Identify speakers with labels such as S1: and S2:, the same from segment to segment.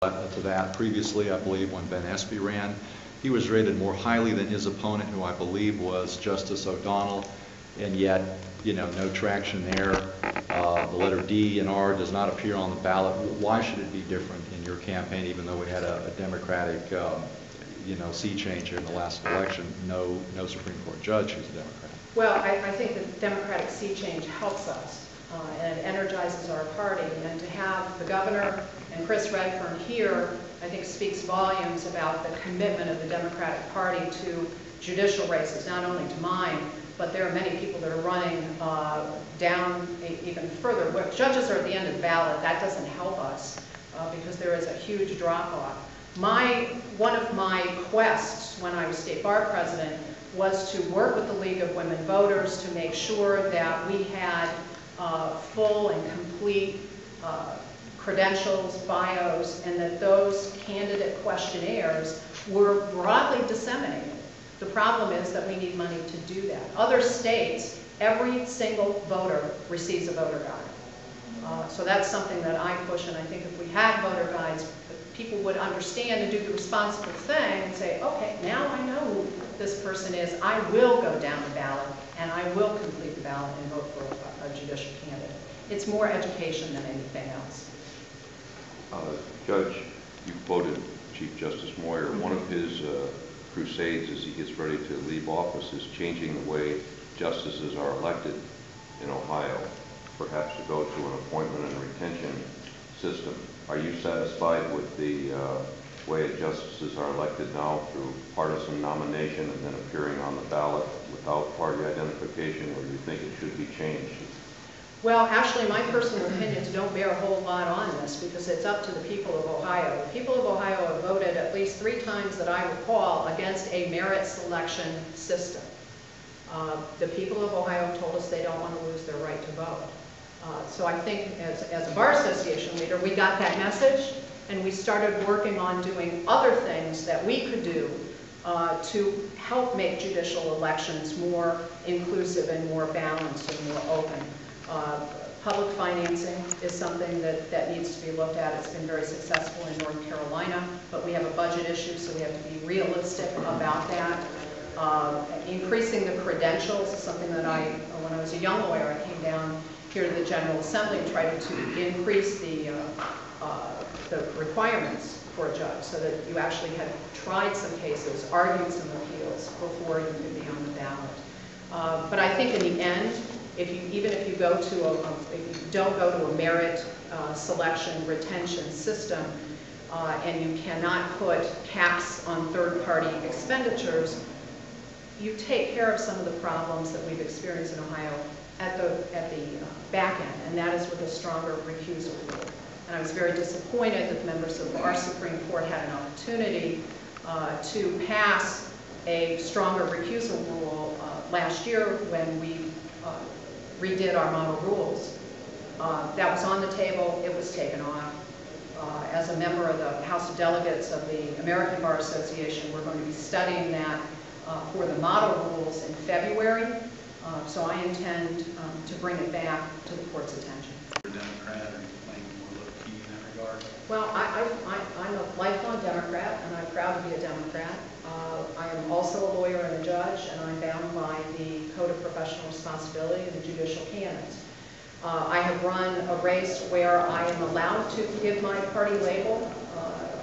S1: to that. Previously, I believe when Ben Espy ran, he was rated more highly than his opponent, who I believe was Justice O'Donnell, and yet, you know, no traction there. The letter D and R does not appear on the ballot. Why should it be different in your campaign, even though we had a Democratic, you know, sea change here in the last election? No Supreme Court judge who's a Democrat.
S2: Well, I think the Democratic sea change helps us, and it energizes our party. And to have the governor and Chris Redfern here, I think speaks volumes about the commitment of the Democratic Party to judicial races, not only to mine, but there are many people that are running down even further. When judges are at the end of the ballot, that doesn't help us because there is a huge drop-off. One of my quests when I was state bar president was to work with the League of Women Voters to make sure that we had full and complete credentials, bios, and that those candidate questionnaires were broadly disseminated. The problem is that we need money to do that. Other states, every single voter receives a voter guide. So that's something that I push, and I think if we had voter guides, people would understand and do the responsible thing and say, okay, now I know who this person is. I will go down the ballot, and I will complete the ballot and vote for a judicial candidate. It's more education than anything else.
S3: Judge, you quoted Chief Justice Moyer. One of his crusades as he gets ready to leave office is changing the way justices are elected in Ohio, perhaps to go to an appointment and retention system. Are you satisfied with the way justices are elected now through partisan nomination and then appearing on the ballot without party identification, or do you think it should be changed?
S2: Well, actually, my personal opinions don't bear a whole lot on this because it's up to the people of Ohio. The people of Ohio have voted at least 3 times that I recall against a merit selection system. The people of Ohio told us they don't want to lose their right to vote. So I think as a bar association leader, we got that message and we started working on doing other things that we could do to help make judicial elections more inclusive and more balanced and more open. Public financing is something that needs to be looked at. It's been very successful in North Carolina, but we have a budget issue, so we have to be realistic about that. Increasing the credentials is something that when I was a young lawyer, I came down here to the General Assembly and tried to increase the requirements for a judge so that you actually had tried some cases, argued some appeals before you could be on the ballot. But I think in the end, even if you go to if you don't go to a merit selection retention system and you cannot put caps on third-party expenditures, you take care of some of the problems that we've experienced in Ohio at the back end, and that is with a stronger recusal rule. And I was very disappointed that the members of our Supreme Court had an opportunity to pass a stronger recusal rule last year when we redid our model rules. That was on the table. It was taken off. As a member of the House of Delegates of the American Bar Association, we're going to be studying that for the model rules in February. So I intend to bring it back to the court's attention.
S4: You're a Democrat, or you think more low-key in that regard?
S2: Well, I'm a lifelong Democrat, and I'm proud to be a Democrat. I am also a lawyer and a judge, and I'm bound by the Code of Professional Responsibility and the judicial canons. I have run a race where I am allowed to give my party label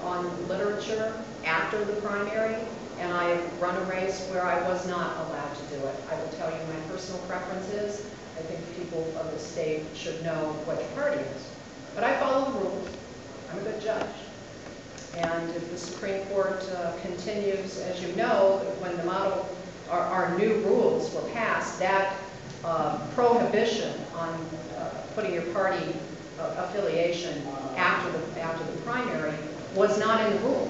S2: on literature after the primary, and I have run a race where I was not allowed to do it. I will tell you my personal preferences. I think people of the state should know what your party is. But I follow the rules. I'm a good judge. And if the Supreme Court continues, as you know, when the model, our new rules were passed, that prohibition on putting your party affiliation after the primary was not in the rule.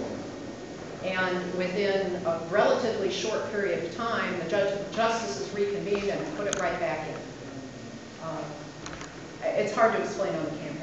S2: And within a relatively short period of time, the justices reconvened and put it right back in. It's hard to explain on the campaign.